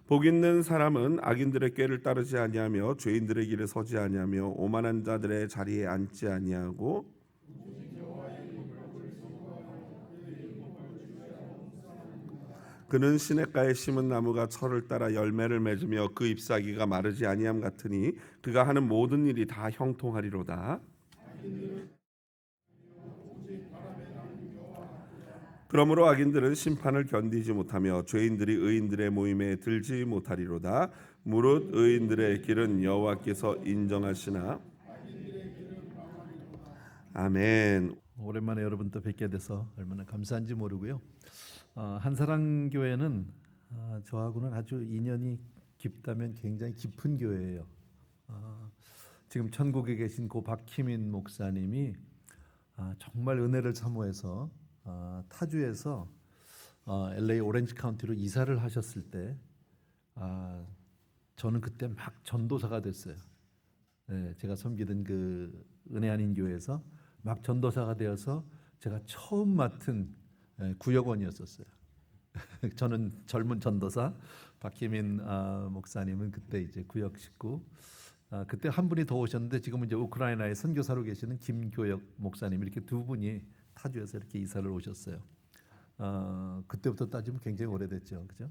복 있는 사람은 악인들의 꾀를 따르지 아니하며 죄인들의 길에 서지 아니하며 오만한 자들의 자리에 앉지 아니하고 그는 시냇가에 심은 나무가 철을 따라 열매를 맺으며 그 잎사귀가 마르지 아니함 같으니 그가 하는 모든 일이 다 형통하리로다. 그러므로 악인들은 심판을 견디지 못하며 죄인들이 의인들의 모임에 들지 못하리로다. 무릇 의인들의 길은 여호와께서 인정하시나. 아멘. 오랜만에 여러분 또 뵙게 돼서 얼마나 감사한지 모르고요. 한사랑 교회는 저하고는 아주 인연이 깊다면 굉장히 깊은 교회예요. 지금 천국에 계신 고 박희민 목사님이 정말 은혜를 사모해서 타주에서 LA 오렌지 카운티로 이사를 하셨을 때 저는 그때 막 전도사가 됐어요. 네, 제가 섬기던 그 은혜 아닌 교회에서 막 전도사가 되어서 제가 처음 맡은 구역원이었었어요. 저는 젊은 전도사, 박희민 목사님은 그때 이제 구역 식구. 그때 한 분이 더 오셨는데 지금은 이제 우크라이나에 선교사로 계시는 김교역 목사님, 이렇게 두 분이 타주에서 이렇게 이사를 오셨어요. 그때부터 따지면 굉장히 오래됐죠, 그죠?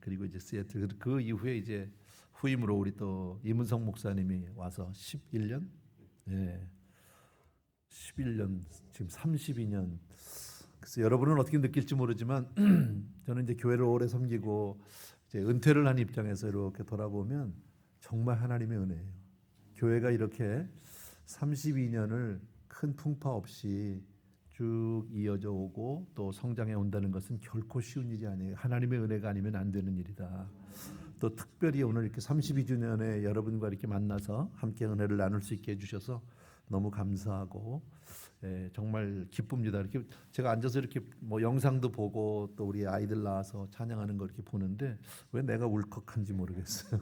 그리고 이제 시애틀, 그 이후에 이제 후임으로 우리 또 이문성 목사님이 와서 11년, 예, 11년, 지금 32년. 그래서 여러분은 어떻게 느낄지 모르지만 저는 이제 교회를 오래 섬기고 이제 은퇴를 한 입장에서 이렇게 돌아보면 정말 하나님의 은혜예요. 교회가 이렇게 32년을 큰 풍파 없이 쭉 이어져 오고 또 성장해 온다는 것은 결코 쉬운 일이 아니에요. 하나님의 은혜가 아니면 안 되는 일이다. 또 특별히 오늘 이렇게 32주년에 여러분과 이렇게 만나서 함께 은혜를 나눌 수 있게 해주셔서 너무 감사하고 정말 기쁩니다. 이렇게 제가 앉아서 이렇게 뭐 영상도 보고 또 우리 아이들 나와서 찬양하는 거 이렇게 보는데 왜 내가 울컥한지 모르겠어요.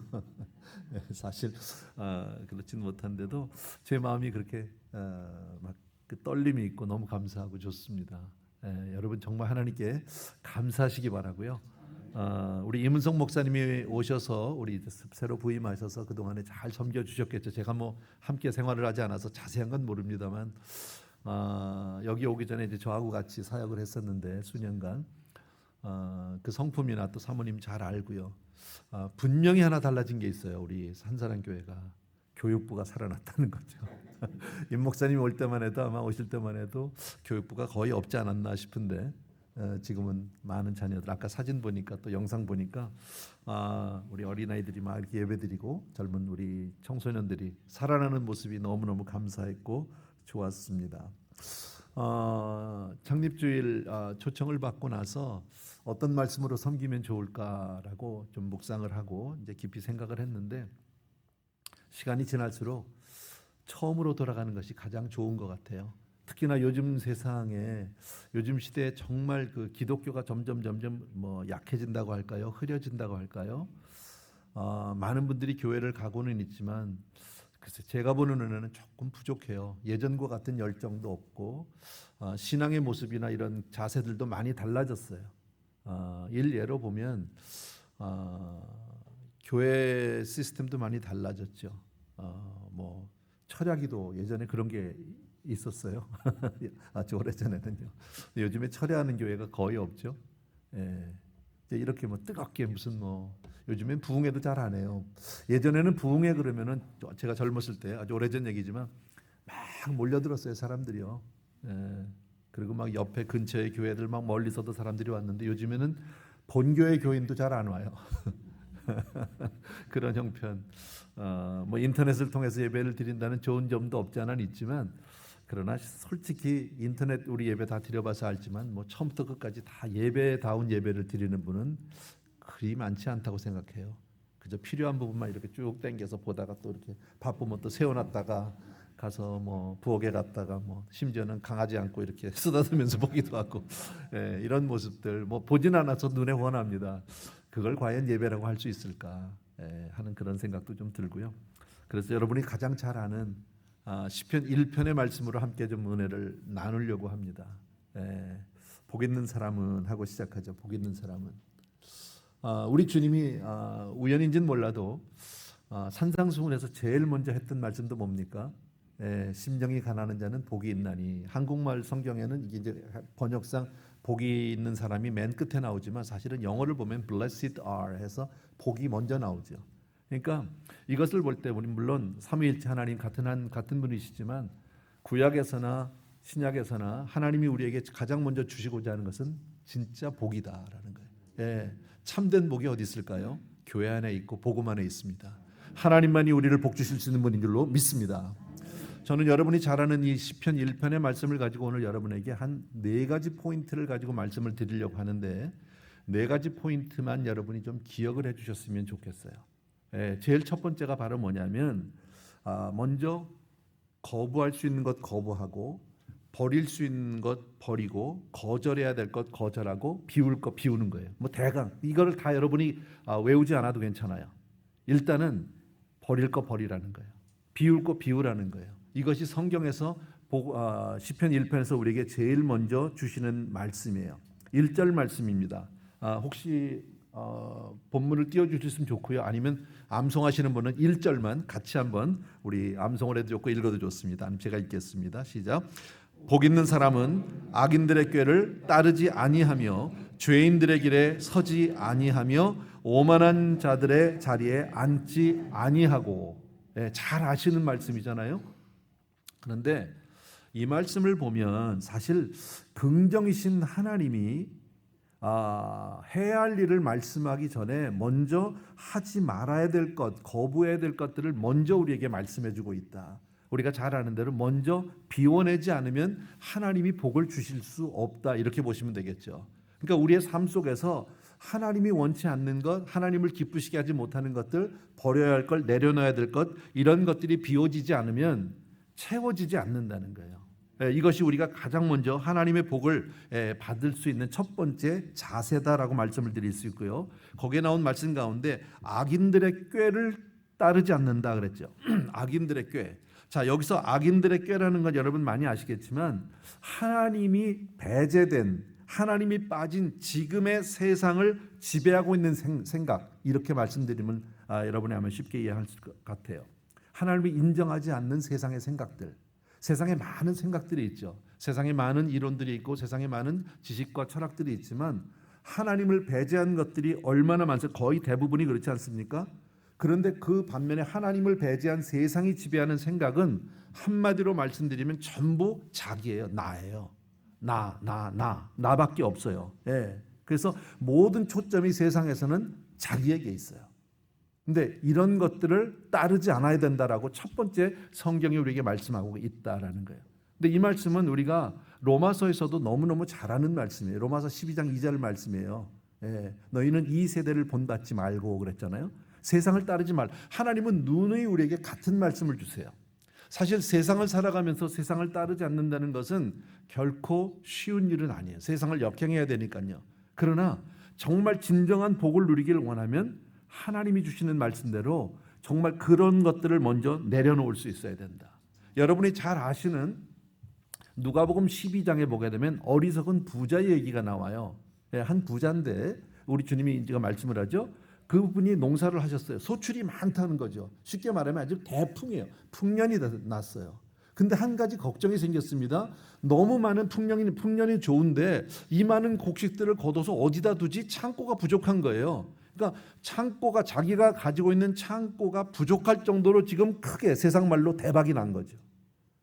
사실 그렇진 못한데도 제 마음이 그렇게 막 그 떨림이 있고 너무 감사하고 좋습니다. 여러분 정말 하나님께 감사하시기 바라고요. 우리 이문성 목사님이 오셔서 우리 새로 부임하셔서 그 동안에 잘 섬겨 주셨겠죠. 제가 뭐 함께 생활을 하지 않아서 자세한 건 모릅니다만 여기 오기 전에 이제 저하고 같이 사역을 했었는데 수년간 그 성품이나 또 사모님 잘 알고요. 분명히 하나 달라진 게 있어요. 우리 한사랑 교회가 교육부가 살아났다는 거죠. 임 목사님이 올 때만 해도 아마 오실 때만 해도 교육부가 거의 없지 않았나 싶은데 지금은 많은 자녀들, 아까 사진 보니까 또 영상 보니까 우리 어린아이들이 막 이렇게 예배드리고 젊은 우리 청소년들이 살아나는 모습이 너무너무 감사했고 좋았습니다. 창립주일 초청을 받고 나서 어떤 말씀으로 섬기면 좋을까라고 좀 묵상을 하고 이제 깊이 생각을 했는데 시간이 지날수록 처음으로 돌아가는 것이 가장 좋은 것 같아요. 특히나 요즘 세상에 요즘 시대에 정말 그 기독교가 점점 뭐 약해진다고 할까요? 흐려진다고 할까요? 많은 분들이 교회를 가고는 있지만 글쎄 제가 보는 은혜는 조금 부족해요. 예전과 같은 열정도 없고 신앙의 모습이나 이런 자세들도 많이 달라졌어요. 일례로 보면 교회 시스템도 많이 달라졌죠. 뭐 철야기도 예전에 그런 게 있었어요. 아주 오래전에는요. 요즘에 철야하는 교회가 거의 없죠. 이제 이렇게 뭐 뜨겁게 무슨 뭐 요즘엔 부흥회도 잘 안 해요. 예전에는 부흥회 그러면은 제가 젊었을 때 아주 오래전 얘기지만 막 몰려들었어요 사람들이요. 그리고 막 옆에 근처의 교회들 막 멀리서도 사람들이 왔는데 요즘에는 본교회 교인도 잘 안 와요. 그런 형편. 뭐 인터넷을 통해서 예배를 드린다는 좋은 점도 없지 않아 있지만 그러나 솔직히 인터넷 우리 예배 다 드려봐서 알지만 뭐 처음부터 끝까지 다 예배다운 예배를 드리는 분은 그리 많지 않다고 생각해요. 그저 필요한 부분만 이렇게 쭉 당겨서 보다가 또 이렇게 바쁘면 또 세워놨다가 가서 뭐 부엌에 갔다가 뭐 심지어는 강아지 안고 이렇게 쓰다듬으면서 보기도 하고 이런 모습들 뭐 보진 않아서 눈에 훤합니다. 그걸 과연 예배라고 할 수 있을까 하는 그런 생각도 좀 들고요. 그래서 여러분이 가장 잘 아는 시편 1편의 말씀으로 함께 좀 은혜를 나누려고 합니다. 복 있는 사람은 하고 시작하죠. 복 있는 사람은 우리 주님이 우연인지는 몰라도 산상수훈에서 제일 먼저 했던 말씀도 뭡니까? 심령이 가난한 자는 복이 있나니. 한국말 성경에는 이게 이제 번역상 복이 있는 사람이 맨 끝에 나오지만 사실은 영어를 보면 blessed are 해서 복이 먼저 나오죠. 그러니까 이것을 볼 때 우리 물론 삼위일체 하나님 같은 분이시지만 구약에서나 신약에서나 하나님이 우리에게 가장 먼저 주시고자 하는 것은 진짜 복이다라는 거예요. 참된 복이 어디 있을까요? 교회 안에 있고 복음 안에 있습니다. 하나님만이 우리를 복 주실 수 있는 분인 줄로 믿습니다. 저는 여러분이 잘 아는 이 시편 1편의 말씀을 가지고 오늘 여러분에게 한 4가지 포인트를 가지고 말씀을 드리려고 하는데 4가지 포인트만 여러분이 좀 기억을 해 주셨으면 좋겠어요. 제일 첫 번째가 바로 뭐냐면 먼저 거부할 수 있는 것 거부하고 버릴 수 있는 것 버리고 거절해야 될 것 거절하고 비울 것 비우는 거예요. 뭐 대강 이거를 다 여러분이 외우지 않아도 괜찮아요. 일단은 버릴 것 버리라는 거예요. 비울 것 비우라는 거예요. 이것이 성경에서 시편 1편에서 우리에게 제일 먼저 주시는 말씀이에요. 1절 말씀입니다. 혹시 본문을 띄워주셨으면 좋고요. 아니면 암송하시는 분은 1절만 같이 한번 우리 암송을 해도 좋고 읽어도 좋습니다. 제가 읽겠습니다. 시작. 복 있는 사람은 악인들의 꾀를 따르지 아니하며 죄인들의 길에 서지 아니하며 오만한 자들의 자리에 앉지 아니하고. 잘 아시는 말씀이잖아요. 그런데 이 말씀을 보면 사실 긍정이신 하나님이 해야 할 일을 말씀하기 전에 먼저 하지 말아야 될 것, 거부해야 될 것들을 먼저 우리에게 말씀해주고 있다. 우리가 잘 아는 대로 먼저 비워내지 않으면 하나님이 복을 주실 수 없다, 이렇게 보시면 되겠죠. 그러니까 우리의 삶 속에서 하나님이 원치 않는 것, 하나님을 기쁘시게 하지 못하는 것들, 버려야 할 걸, 내려놔야 될 것, 이런 것들이 비워지지 않으면 채워지지 않는다는 거예요. 이것이 우리가 가장 먼저 하나님의 복을 받을 수 있는 첫 번째 자세다라고 말씀을 드릴 수 있고요. 거기에 나온 말씀 가운데 악인들의 꾀를 따르지 않는다 그랬죠. 악인들의 꾀. 자, 여기서 악인들의 꾀라는 건 여러분 많이 아시겠지만 하나님이 배제된, 하나님이 빠진 지금의 세상을 지배하고 있는 생각, 이렇게 말씀드리면 여러분이 아마 쉽게 이해할 것 같아요. 하나님이 인정하지 않는 세상의 생각들, 세상에 많은 생각들이 있죠. 세상에 많은 이론들이 있고 세상에 많은 지식과 철학들이 있지만 하나님을 배제한 것들이 얼마나 많습니까? 거의 대부분이 그렇지 않습니까? 그런데 그 반면에 하나님을 배제한 세상이 지배하는 생각은 한마디로 말씀드리면 전부 자기예요. 나예요. 나밖에 없어요. 그래서 모든 초점이 세상에서는 자기에게 있어요. 근데 이런 것들을 따르지 않아야 된다라고 첫 번째 성경이 우리에게 말씀하고 있다라는 거예요. 근데 이 말씀은 우리가 로마서에서도 너무너무 잘 아는 말씀이에요. 로마서 12장 2절 말씀이에요. 너희는 이 세대를 본받지 말고 그랬잖아요. 세상을 따르지 말. 하나님은 누누이 우리에게 같은 말씀을 주세요. 사실 세상을 살아가면서 세상을 따르지 않는다는 것은 결코 쉬운 일은 아니에요. 세상을 역행해야 되니까요. 그러나 정말 진정한 복을 누리기를 원하면 하나님이 주시는 말씀대로 정말 그런 것들을 먼저 내려놓을 수 있어야 된다. 여러분이 잘 아시는 누가복음 12장에 보게 되면 어리석은 부자의 얘기가 나와요. 한 부자인데 우리 주님이 이제 말씀을 하죠. 그분이 농사를 하셨어요. 소출이 많다는 거죠. 쉽게 말하면 아주 대풍이에요. 풍년이 났어요. 근데 한 가지 걱정이 생겼습니다. 너무 많은 풍년이 좋은데 이 많은 곡식들을 걷어서 어디다 두지? 창고가 부족한 거예요. 그러니까 창고가, 자기가 가지고 있는 창고가 부족할 정도로 지금 크게 세상 말로 대박이 난 거죠.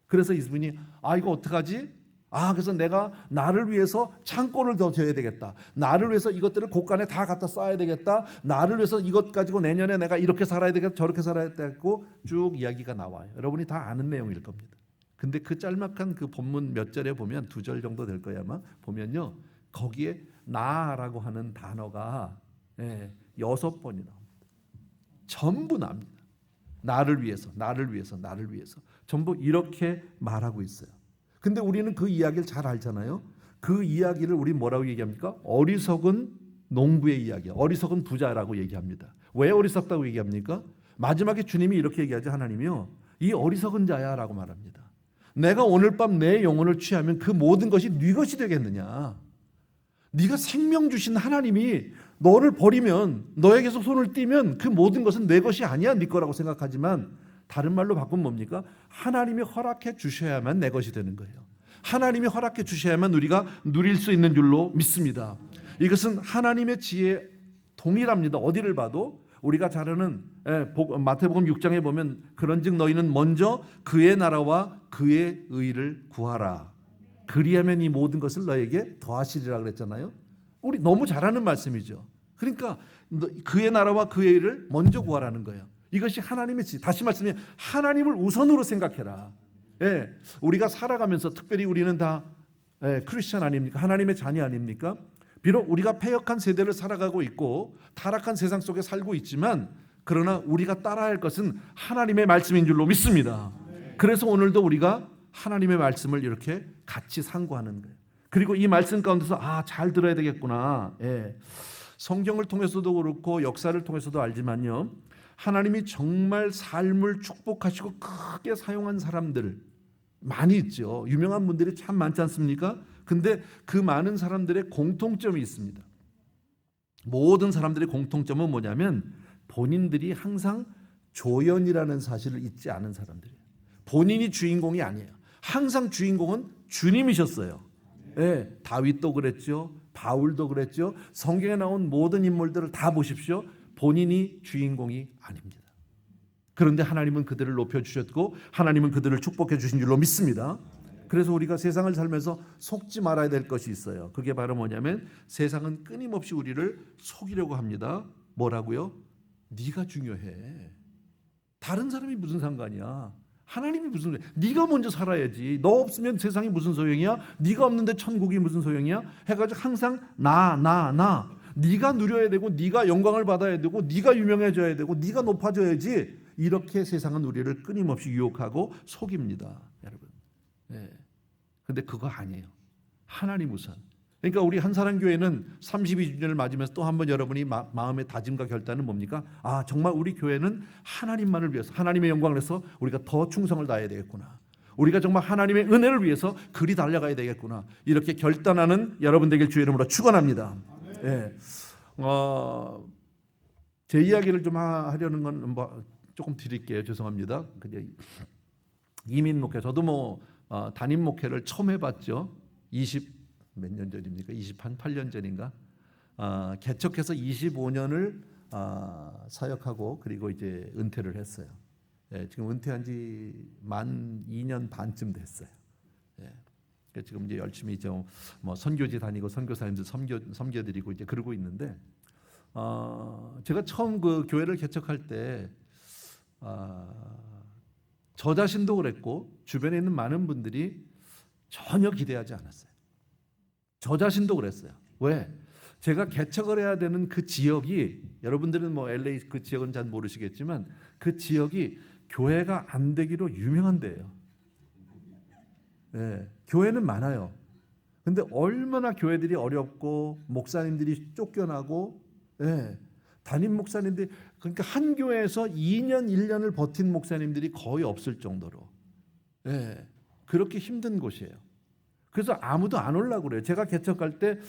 그래서 이분이 이거 어떡하지? 그래서 내가 나를 위해서 창고를 더 줘야 되겠다. 나를 위해서 이것들을 곳간에 다 갖다 쌓아야 되겠다. 나를 위해서 이것 가지고 내년에 내가 이렇게 살아야 되겠다. 저렇게 살아야 되겠고 쭉 이야기가 나와요. 여러분이 다 아는 내용일 겁니다. 근데 그 짤막한 그 본문 몇 절에 보면 2절 정도 될 거야 아마 보면요. 거기에 나라고 하는 단어가 6번이 나옵니다. 전부 납니다. 나를 위해서, 나를 위해서, 나를 위해서. 전부 이렇게 말하고 있어요. 근데 우리는 그 이야기를 잘 알잖아요. 그 이야기를 우리 뭐라고 얘기합니까? 어리석은 농부의 이야기, 어리석은 부자라고 얘기합니다. 왜 어리석다고 얘기합니까? 마지막에 주님이 이렇게 얘기하죠. 하나님이요, 이 어리석은 자야 라고 말합니다. 내가 오늘 밤 내 영혼을 취하면 그 모든 것이 네 것이 되겠느냐? 네가 생명 주신 하나님이 너를 버리면, 너에게서 손을 떼면 그 모든 것은 내 것이 아니야, 네 거라고 생각하지만, 다른 말로 바꾸면 뭡니까? 하나님이 허락해 주셔야만 내 것이 되는 거예요. 하나님이 허락해 주셔야만 우리가 누릴 수 있는 줄로 믿습니다. 이것은 하나님의 지혜에 동일합니다. 어디를 봐도 우리가 잘 아는 마태복음 6장에 보면 그런즉 너희는 먼저 그의 나라와 그의 의를 구하라. 그리하면 이 모든 것을 너에게 더하시리라 그랬잖아요. 우리 너무 잘 아는 말씀이죠. 그러니까 그의 나라와 그의 의를 먼저 구하라는 거예요. 이것이 하나님의 지혜. 다시 말씀해, 하나님을 우선으로 생각해라. 예, 우리가 살아가면서 특별히 우리는 다 크리스천 아닙니까? 하나님의 자녀 아닙니까? 비록 우리가 패역한 세대를 살아가고 있고 타락한 세상 속에 살고 있지만, 그러나 우리가 따라야 할 것은 하나님의 말씀인 줄로 믿습니다. 그래서 오늘도 우리가 하나님의 말씀을 이렇게 같이 상고하는 거예요. 그리고 이 말씀 가운데서 잘 들어야 되겠구나. 성경을 통해서도 그렇고 역사를 통해서도 알지만요, 하나님이 정말 삶을 축복하시고 크게 사용한 사람들 많이 있죠. 유명한 분들이 참 많지 않습니까? 근데 그 많은 사람들의 공통점이 있습니다. 모든 사람들의 공통점은 뭐냐면 본인들이 항상 조연이라는 사실을 잊지 않은 사람들이에요. 본인이 주인공이 아니에요. 항상 주인공은 주님이셨어요. 다윗도 그랬죠. 바울도 그랬죠. 성경에 나온 모든 인물들을 다 보십시오. 본인이 주인공이 아닙니다. 그런데 하나님은 그들을 높여주셨고 하나님은 그들을 축복해 주신 줄로 믿습니다. 그래서 우리가 세상을 살면서 속지 말아야 될 것이 있어요. 그게 바로 뭐냐면 세상은 끊임없이 우리를 속이려고 합니다. 뭐라고요? 네가 중요해. 다른 사람이 무슨 상관이야. 하나님이 무슨 소용이야. 네가 먼저 살아야지. 너 없으면 세상이 무슨 소용이야. 네가 없는데 천국이 무슨 소용이야. 해가지고 항상 나. 네가 누려야 되고 네가 영광을 받아야 되고 네가 유명해져야 되고 네가 높아져야지. 이렇게 세상은 우리를 끊임없이 유혹하고 속입니다. 여러분. 근데 그거 아니에요. 하나님 우선. 그러니까 우리 한사랑교회는 32주년을 맞으면서 또 한 번 여러분이 마음의 다짐과 결단은 뭡니까? 정말 우리 교회는 하나님만을 위해서, 하나님의 영광을 위해서 우리가 더 충성을 다해야 되겠구나. 우리가 정말 하나님의 은혜를 위해서 그리 달려가야 되겠구나. 이렇게 결단하는 여러분 되길 주의 이름으로 축원합니다. 제 이야기를 좀 하려는 건 조금 드릴게요. 죄송합니다. 이민 목회, 저도 담임 목회를 처음 해봤죠. 20몇 년 전입니까? 28년 전인가? 개척해서 25년을 사역하고 그리고 이제 은퇴를 했어요. 지금 은퇴한 지 만 2년 반쯤 됐어요. 지금 이제 열심히 선교지 다니고 선교사님들 섬겨드리고 이제 그러고 있는데, 제가 처음 그 교회를 개척할 때 저 자신도 그랬고 주변에 있는 많은 분들이 전혀 기대하지 않았어요. 저 자신도 그랬어요. 왜? 제가 개척을 해야 되는 그 지역이, 여러분들은 LA 그 지역은 잘 모르시겠지만 그 지역이 교회가 안 되기로 유명한 데예요. 교회는 많아요. 근데 얼마나 교회들이 어렵고 목사님들이 쫓겨나고, 담임 목사님들이, 그러니까 한 교회에서 2년 1년을 버틴 목사님들이 거의 없을 정도로 그렇게 힘든 곳이에요. 그래서 아무도 안 오려고 그래요. 제가 개척할 때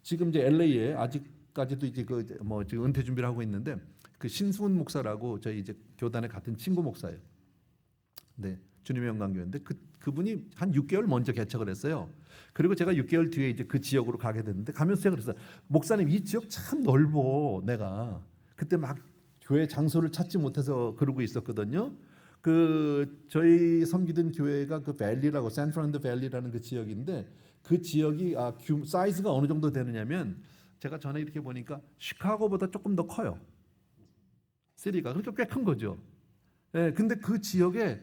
지금 이제 LA에 아직까지도 이제 지금 은퇴 준비를 하고 있는데, 그 신수훈 목사라고 저희 이제 교단의 같은 친구 목사예요. 주님의 영광교회인데 그분이 한 6개월 먼저 개척을 했어요. 그리고 제가 6개월 뒤에 이제 그 지역으로 가게 됐는데, 가면서 제가 그랬어요. 목사님, 이 지역 참 넓어. 내가 그때 막 교회 장소를 찾지 못해서 그러고 있었거든요. 저희 섬기던 교회가 그 밸리라고, 샌프란도 밸리라는 그 지역인데, 그 지역이 사이즈가 어느 정도 되느냐면, 제가 전에 이렇게 보니까 시카고보다 조금 더 커요. 시리가. 그러니까 꽤 큰 거죠. 근데 그 지역에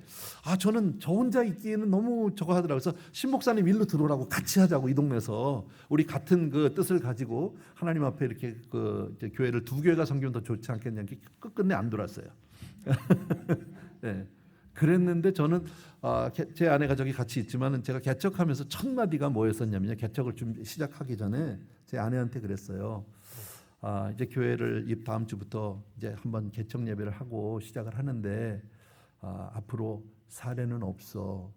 저는 저 혼자 있기에는 너무 저거 하더라고요. 그래서 신목사님 일로 들어오라고, 같이 하자고, 이 동네에서 우리 같은 그 뜻을 가지고 하나님 앞에 이렇게 이제 교회를 두 교회가 섬기면 더 좋지 않겠냐. 끝끝내 안 돌았어요. 그랬는데 저는 제 아내가 저기 같이 있지만은 제가 개척하면서 첫 마디가 뭐였었냐면요. 개척을 좀 시작하기 전에 제 아내한테 그랬어요. 이제 교회를 다음 주부터 이제 한번 개척 예배를 하고 시작을 하는데, 앞으로 사례는 없어.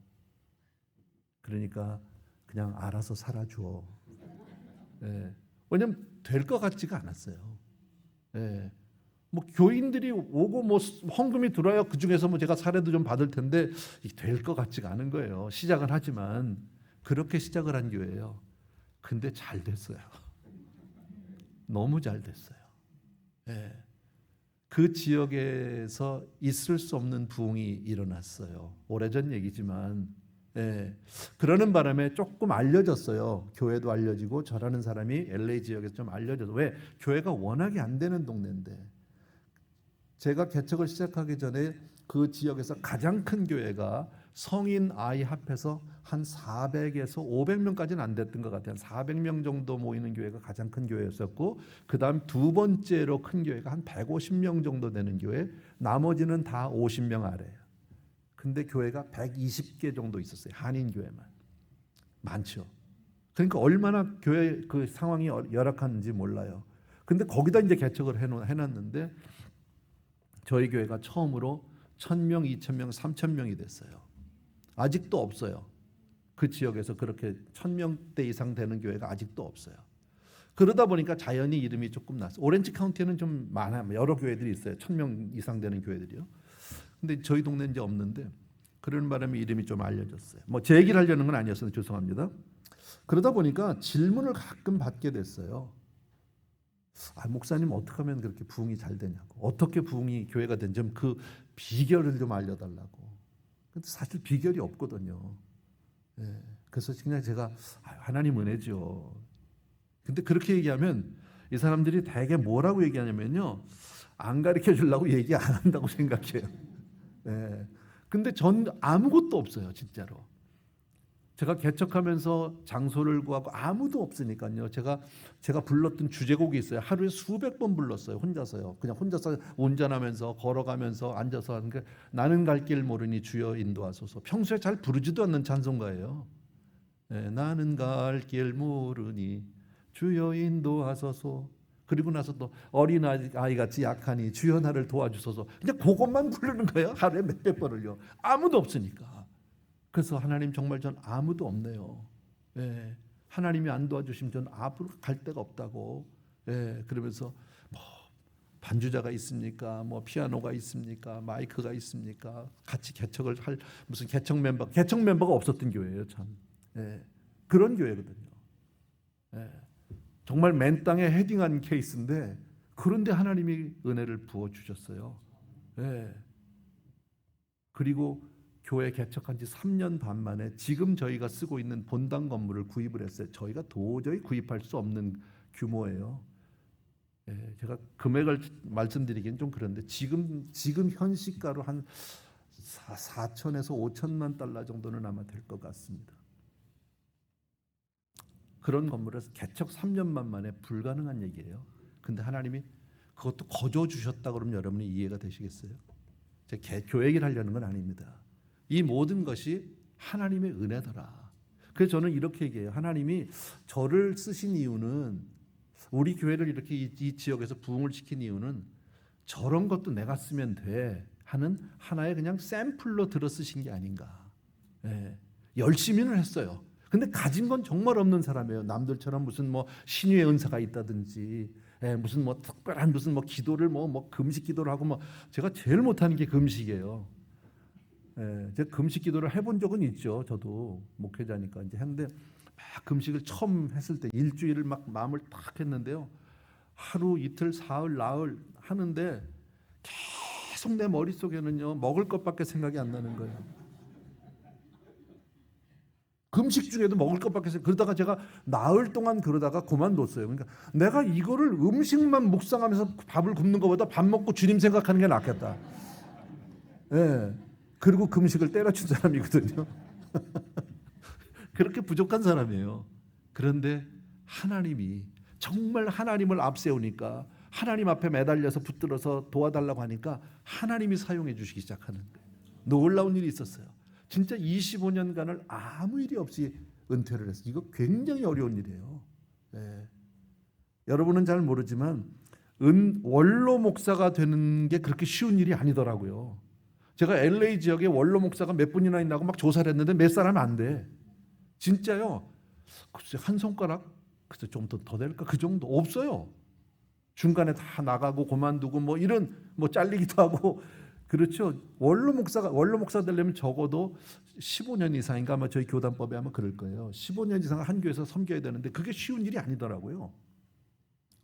그러니까 그냥 알아서 살아줘. 왜냐하면 될 것 같지가 않았어요. 예. 뭐 교인들이 오고 뭐 헌금이 들어야 그 중에서 뭐 제가 사례도 좀 받을 텐데 될 것 같지가 않은 거예요. 시작은 하지만 그렇게 시작을 한 교회예요. 근데 잘 됐어요. 너무 잘 됐어요. 예. 그 지역에서 있을 수 없는 부흥이 일어났어요. 오래전 얘기지만 예. 그러는 바람에 조금 알려졌어요. 교회도 알려지고 저라는 사람이 LA 지역에서 좀 알려져서 왜? 교회가 워낙에 안 되는 동네인데 제가 개척을 시작하기 전에 그 지역에서 가장 큰 교회가 성인 아이 합해서 한 400에서 500명까지는 안 됐던 것 같아요. 400명 정도 모이는 교회가 가장 큰 교회였었고 그 다음 두 번째로 큰 교회가 한 150명 정도 되는 교회, 나머지는 다 50명 아래예요. 근데 교회가 120개 정도 있었어요. 한인 교회만. 많죠. 그러니까 얼마나 교회 그 상황이 열악한지 몰라요. 근데 거기다 이제 개척을 해놨는데 저희 교회가 처음으로 1000명, 2000명, 3000명이 됐어요. 아직도 없어요. 그 지역에서 그렇게 1000명대 이상 되는 교회가 아직도 없어요. 그러다 보니까 자연히 이름이 조금 났어요. 오렌지 카운티에는 좀 많아요. 여러 교회들이 있어요. 1000명 이상 되는 교회들이요. 근데 저희 동네는 이제 없는데 그런 바람에 이름이 좀 알려졌어요. 뭐 제 얘기를 하려는 건 아니었어요. 죄송합니다. 그러다 보니까 질문을 가끔 받게 됐어요. 목사님 어떻게 하면 그렇게 부흥이 잘 되냐고, 어떻게 부흥이 교회가 된 좀 그 비결을 좀 알려달라고. 근데 사실 비결이 없거든요. 예, 그래서 그냥 제가 하나님 은혜죠. 근데 그렇게 얘기하면 이 사람들이 대개 뭐라고 얘기하냐면요, 안 가르쳐 주려고 얘기 안 한다고 생각해요. 예, 근데 전 아무것도 없어요, 진짜로. 제가 개척하면서 장소를 구하고 아무도 없으니까요. 제가 불렀던 주제곡이 있어요. 하루에 수백 번 불렀어요. 혼자서요. 그냥 혼자서 운전하면서 걸어가면서 앉아서 하는 게 나는 갈 길 모르니 주여 인도하소서. 평소에 잘 부르지도 않는 찬송가예요. 네, 나는 갈 길 모르니 주여 인도하소서. 그리고 나서 또 어린 아이 같이 약하니 주여 나를 도와주소서. 그냥 그것만 부르는 거예요. 하루에 몇백 번을요. 아무도 없으니까. 그래서 하나님 정말 전 아무도 없네요. 예, 하나님이 안 도와주시면 전 앞으로 갈 데가 없다고. 예, 그러면서 뭐 반주자가 있습니까? 뭐 피아노가 있습니까? 마이크가 있습니까? 같이 개척을 할 무슨 개척 멤버가 없었던 교회예요, 참. 예, 그런 교회거든요. 예, 정말 맨 땅에 헤딩한 케이스인데 그런데 하나님이 은혜를 부어 주셨어요. 예, 그리고 교회 개척한 지 3년 반 만에 지금 저희가 쓰고 있는 본당 건물을 구입을 했어요. 저희가 도저히 구입할 수 없는 규모예요. 예, 제가 금액을 말씀드리기는 좀 그런데 지금 현 시가로 한 4천에서 5천만 달러 정도는 아마 될 것 같습니다. 그런 건물에서 개척 3년만 만에 불가능한 얘기예요. 근데 하나님이 그것도 거저 주셨다 그러면 여러분이 이해가 되시겠어요? 제가 교회 얘기를 하려는 건 아닙니다. 이 모든 것이 하나님의 은혜더라. 그래서 저는 이렇게 얘기해요. 하나님이 저를 쓰신 이유는, 우리 교회를 이렇게 이 지역에서 부흥을 시킨 이유는 저런 것도 내가 쓰면 돼 하는 하나의 그냥 샘플로 들어 쓰신 게 아닌가. 예, 열심히는 했어요. 근데 가진 건 정말 없는 사람이에요. 남들처럼 무슨 뭐 신유의 은사가 있다든지, 무슨 뭐 특별한 무슨 뭐 기도를 뭐 금식 기도를 하고 뭐 제가 제일 못하는 게 금식이에요. 제가 금식 기도를 해본 적은 있죠. 저도 목회자니까 이제 했는데 막 금식을 처음 했을 때 일주일을 막 마음을 딱 했는데요. 하루 이틀 사흘 나흘 하는데 계속 내 머릿속에는요 먹을 것밖에 생각이 안 나는 거예요. 금식 중에도 먹을 것밖에 생각. 그러다가 제가 나흘 동안 그러다가 그만뒀어요. 그러니까 내가 이거를 음식만 묵상하면서 밥을 굶는 것보다 밥 먹고 주님 생각하는 게 낫겠다. 예. 그리고 금식을 때려친 사람이거든요. 그렇게 부족한 사람이에요. 그런데 하나님이 정말 하나님을 앞세우니까, 하나님 앞에 매달려서 붙들어서 도와달라고 하니까 하나님이 사용해 주시기 시작하는 거예요. 놀라운 일이 있었어요. 진짜 25년간을 아무 일이 없이 은퇴를 했어요. 이거 굉장히 어려운 일이에요. 네. 여러분은 잘 모르지만 원로 목사가 되는 게 그렇게 쉬운 일이 아니더라고요. 제가 LA 지역에 원로 목사가 몇 분이나 있나고 막 조사를 했는데 몇 사람 안 돼. 진짜요. 글쎄 한 손가락 그래서 좀 더 될까? 그 정도 없어요. 중간에 다 나가고 그만두고 뭐 이런 뭐 잘리기도 하고 그렇죠. 원로 목사 되려면 적어도 15년 이상인가 아마 저희 교단법에 하면 그럴 거예요. 15년 이상 한 교회에서 섬겨야 되는데 그게 쉬운 일이 아니더라고요.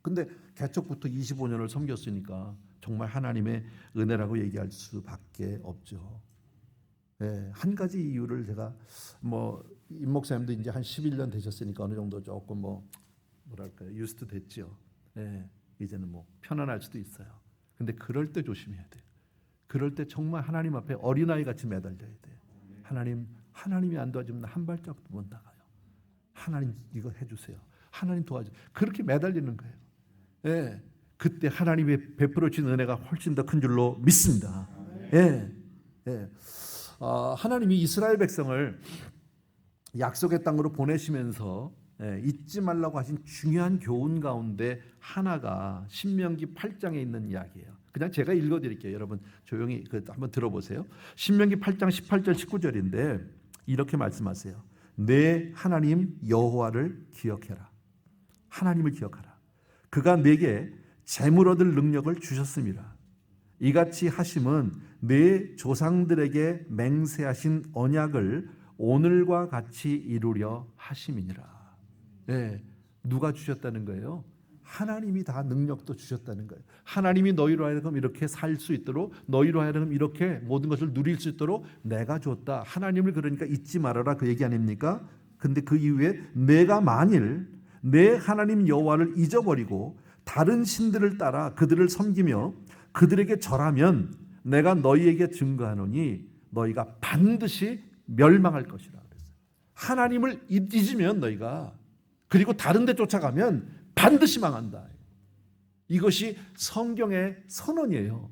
근데 개척부터 25년을 섬겼으니까 정말 하나님의 은혜라고 얘기할 수밖에 없죠. 예, 한 가지 이유를 제가 뭐 임 목사님도 이제 한 11년 되셨으니까 어느 정도 조금 뭐랄까요 유스트 됐죠. 예, 이제는 뭐 편안할 수도 있어요. 근데 그럴 때 조심해야 돼요. 그럴 때 정말 하나님 앞에 어린아이 같이 매달려야 돼요. 하나님이 안 도와주면 한 발짝도 못 나가요. 하나님 이거 해주세요. 하나님 도와줘. 그렇게 매달리는 거예요. 예, 그때 하나님이 베풀어 주신 은혜가 훨씬 더 큰 줄로 믿습니다. 예, 예. 하나님이 이스라엘 백성을 약속의 땅으로 보내시면서 잊지 말라고 하신 중요한 교훈 가운데 하나가 신명기 8장에 있는 이야기예요. 그냥 제가 읽어드릴게요. 여러분 조용히 한번 들어보세요. 신명기 8장 18절 19절인데 이렇게 말씀하세요. 내 하나님 여호와를 기억해라. 하나님을 기억하라. 그가 내게 재물 얻을 능력을 주셨습니다. 이같이 하심은 내 조상들에게 맹세하신 언약을 오늘과 같이 이루려 하심이니라. 네, 누가 주셨다는 거예요? 하나님이 다 능력도 주셨다는 거예요. 하나님이 너희로 하여금 이렇게 살 수 있도록 너희로 하여금 이렇게 모든 것을 누릴 수 있도록 내가 줬다. 하나님을 그러니까 잊지 말아라 그 얘기 아닙니까? 근데 그 이후에 내가 만일 내 하나님 여호와를 잊어버리고 다른 신들을 따라 그들을 섬기며 그들에게 절하면 내가 너희에게 증거하노니 너희가 반드시 멸망할 것이라 그랬어요. 하나님을 잊으면 너희가 그리고 다른 데 쫓아가면 반드시 망한다. 이것이 성경의 선언이에요.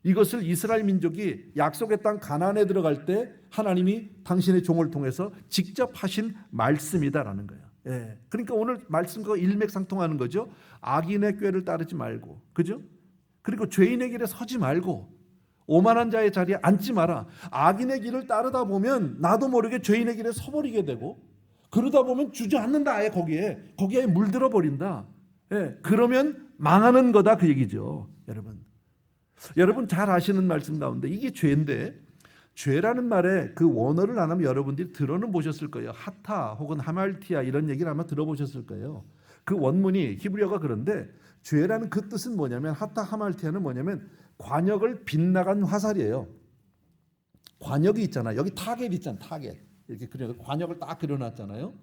이것을 이스라엘 민족이 약속의 땅 가나안에 들어갈 때 하나님이 당신의 종을 통해서 직접 하신 말씀이다라는 거예요. 예. 그러니까 오늘 말씀과 일맥상통하는 거죠. 악인의 꾀를 따르지 말고, 그죠? 그리고 죄인의 길에 서지 말고 오만한 자의 자리에 앉지 마라. 악인의 길을 따르다 보면 나도 모르게 죄인의 길에 서버리게 되고 그러다 보면 주저앉는다. 아예 거기에 물들어 버린다. 예, 그러면 망하는 거다 그 얘기죠. 여러분 잘 아시는 말씀 가운데 이게 죄인데 죄라는 말에 그 원어를 안 하면 여러분들이 들어는 보셨을 거예요. 하타 혹은 하말티아 이런 얘기를 아마 들어보셨을 거예요. 그 원문이 히브리어가 그런데 죄라는 그 뜻은 뭐냐면 하타 하말티아는 뭐냐면 관역을 빗나간 화살이에요. 관역이 있잖아. 여기 타겟 있잖아. 타겟. 이렇게 그려 관역을 딱 그려놨잖아요.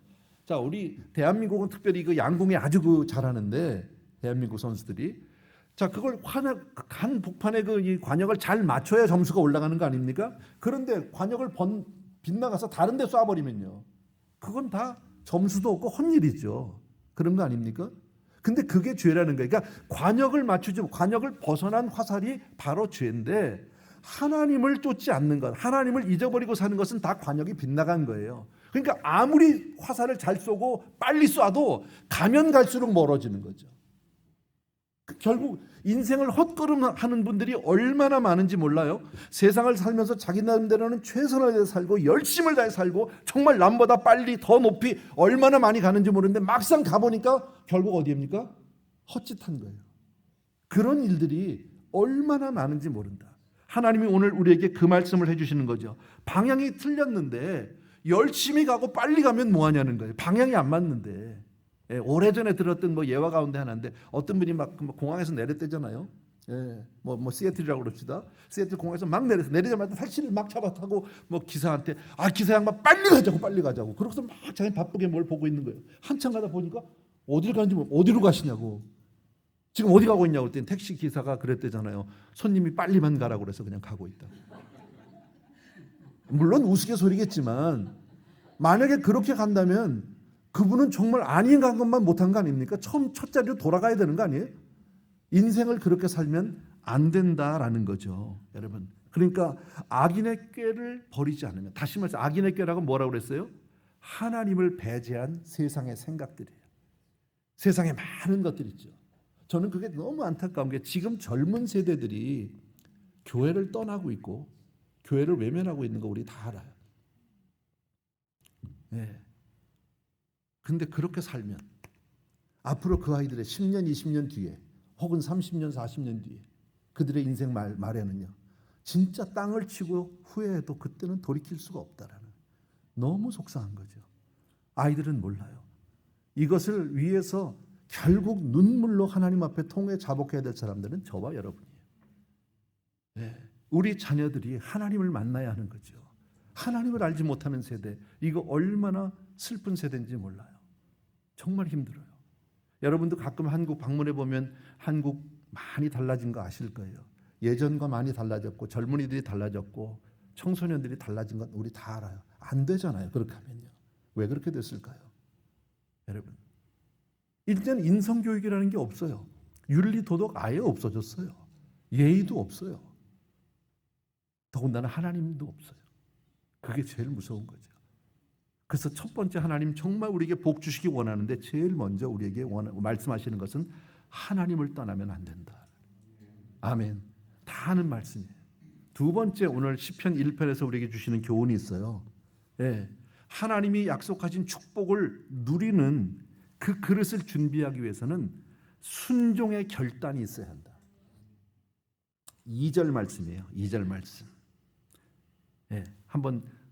자, 우리 대한민국은 특별히 그 양궁에 아주 잘하는데 대한민국 선수들이 자 그걸 한 복판에 이 관역을 잘 맞춰야 점수가 올라가는 거 아닙니까? 그런데 관역을 빗나가서 다른 데 쏴버리면요. 그건 다 점수도 없고 헛일이죠. 그런 거 아닙니까? 근데 그게 죄라는 거예요. 그러니까 관역을 맞추지 관역을 벗어난 화살이 바로 죄인데 하나님을 쫓지 않는 것, 하나님을 잊어버리고 사는 것은 다 관역이 빗나간 거예요. 그러니까 아무리 화살을 잘 쏘고 빨리 쏴도 가면 갈수록 멀어지는 거죠. 결국 인생을 헛걸음하는 분들이 얼마나 많은지 몰라요. 세상을 살면서 자기 나름대로는 최선을 다해 살고 열심을 다해 살고 정말 남보다 빨리 더 높이 얼마나 많이 가는지 모르는데 막상 가보니까 결국 어디입니까? 헛짓한 거예요. 그런 일들이 얼마나 많은지 모른다. 하나님이 오늘 우리에게 그 말씀을 해주시는 거죠. 방향이 틀렸는데 열심히 가고 빨리 가면 뭐하냐는 거예요. 방향이 안 맞는데. 예, 오래전에 들었던 예화 가운데 하나인데 어떤 분이 막 공항에서 내렸대잖아요. 예, 시애틀이라고 그럽시다. 시애틀 공항에서 막 내리자마자 택시를 막 잡아 타고 기사한테 기사 양반 빨리 가자고. 그러고서 막 자기 바쁘게 뭘 보고 있는 거예요. 한참 가다 보니까 어디를 가는지 어디로 가시냐고. 지금 어디 가고 있냐고 했더니 택시 기사가 그랬대잖아요. 손님이 빨리만 가라고 그래서 그냥 가고 있다. 물론 우스갯소리겠지만 만약에 그렇게 간다면 그분은 정말 아닌 간 것만 못한 거 아닙니까? 첫 자리로 돌아가야 되는 거 아니에요? 인생을 그렇게 살면 안 된다라는 거죠, 여러분. 그러니까 악인의 꾀를 버리지 않으면, 다시 말해서 악인의 꾀라고 뭐라고 그랬어요? 하나님을 배제한 세상의 생각들이에요. 세상에 많은 것들이 있죠. 저는 그게 너무 안타까운 게 지금 젊은 세대들이 교회를 떠나고 있고 교회를 외면하고 있는 거 우리 다 알아요. 네. 근데 그렇게 살면 앞으로 그 아이들의 10년, 20년 뒤에 혹은 30년, 40년 뒤에 그들의 인생 말에는요. 진짜 땅을 치고 후회해도 그때는 돌이킬 수가 없다라는 너무 속상한 거죠. 아이들은 몰라요. 이것을 위해서 결국 눈물로 하나님 앞에 통해 자복해야 될 사람들은 저와 여러분이에요. 네. 우리 자녀들이 하나님을 만나야 하는 거죠. 하나님을 알지 못하는 세대, 이거 얼마나 슬픈 세대인지 몰라요. 정말 힘들어요. 여러분도 가끔 한국 방문해 보면 한국 많이 달라진 거 아실 거예요. 예전과 많이 달라졌고 젊은이들이 달라졌고 청소년들이 달라진 건 우리 다 알아요. 안 되잖아요. 그렇게 하면요. 왜 그렇게 됐을까요? 여러분, 일단 인성교육이라는 게 없어요. 윤리 도덕 아예 없어졌어요. 예의도 없어요. 더군다나 하나님도 없어요. 그게 제일 무서운 거죠. 그래서 첫 번째, 하나님 정말 우리에게 복 주시기 원하는데 제일 먼저 우리에게 말씀하시는 것은 하나님을 떠나면 안 된다. 아멘. 다 하는 말씀이에요. 두 번째, 오늘 시편 1편에서 우리에게 주시는 교훈이 있어요. 예, 하나님이 약속하신 축복을 누리는 그 그릇을 준비하기 위해서는 순종의 결단이 있어야 한다. 2절 말씀이에요. 2절 말씀. 예,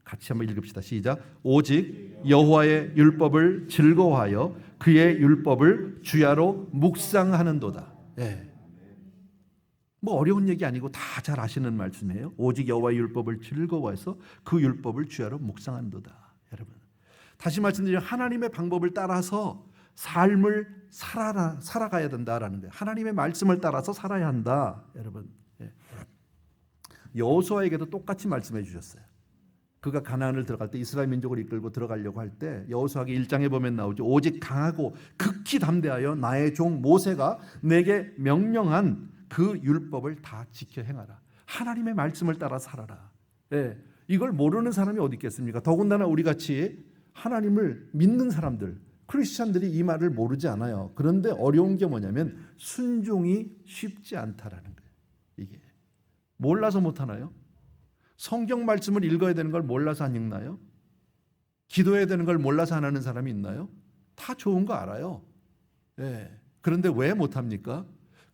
같이 한번 읽읍시다. 시작. 오직 여호와의 율법을 즐거워하여 그의 율법을 주야로 묵상하는도다. 예. 뭐 어려운 얘기 아니고 다 잘 아시는 말씀이에요. 오직 여호와의 율법을 즐거워해서 그 율법을 주야로 묵상한도다. 여러분, 다시 말씀드리면 하나님의 방법을 따라서 삶을 살아가야 된다라는 거예요. 하나님의 말씀을 따라서 살아야 한다. 여러분, 여호수아에게도 똑같이 말씀해 주셨어요. 그가 가나안을 들어갈 때 이스라엘 민족을 이끌고 들어가려고 할 때 여호수아기 1장에 보면 나오죠. 오직 강하고 극히 담대하여 나의 종 모세가 내게 명령한 그 율법을 다 지켜 행하라. 하나님의 말씀을 따라 살아라. 예, 이걸 모르는 사람이 어디 있겠습니까? 더군다나 우리같이 하나님을 믿는 사람들, 크리스찬들이 이 말을 모르지 않아요. 그런데 어려운 게 뭐냐면 순종이 쉽지 않다라는 거예요. 이게 몰라서 못하나요? 성경 말씀을 읽어야 되는 걸 몰라서 안 읽나요? 기도해야 되는 걸 몰라서 안 하는 사람이 있나요? 다 좋은 거 알아요. 예. 그런데 왜 못합니까?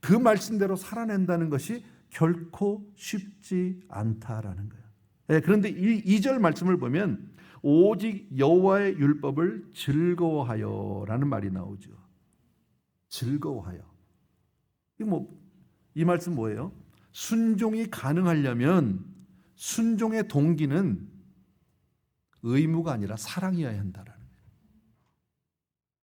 그 말씀대로 살아낸다는 것이 결코 쉽지 않다라는 거예요. 예. 그런데 이 2절 말씀을 보면 오직 여호와의 율법을 즐거워하여라는 말이 나오죠. 즐거워하여. 이 말씀 뭐예요? 순종이 가능하려면 순종의 동기는 의무가 아니라 사랑이어야 한다라는 거예요.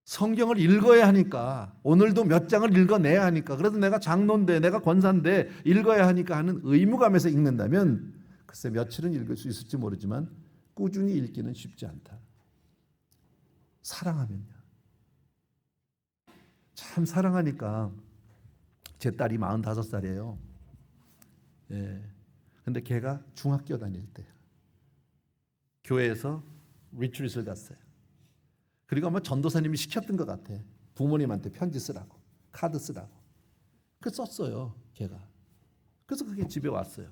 성경을 읽어야 하니까, 오늘도 몇 장을 읽어내야 하니까, 그래도 내가 장로인데 내가 권사인데 읽어야 하니까 하는 의무감에서 읽는다면 글쎄 며칠은 읽을 수 있을지 모르지만 꾸준히 읽기는 쉽지 않다. 사랑하면요. 참 사랑하니까 제 딸이 45살이에요. 예. 근데 걔가 중학교 다닐 때 교회에서 리트릿을 갔어요. 그리고 아마 전도사님이 시켰던 것 같아. 부모님한테 편지 쓰라고, 카드 쓰라고. 그래서 썼어요, 걔가. 그래서 그게 집에 왔어요.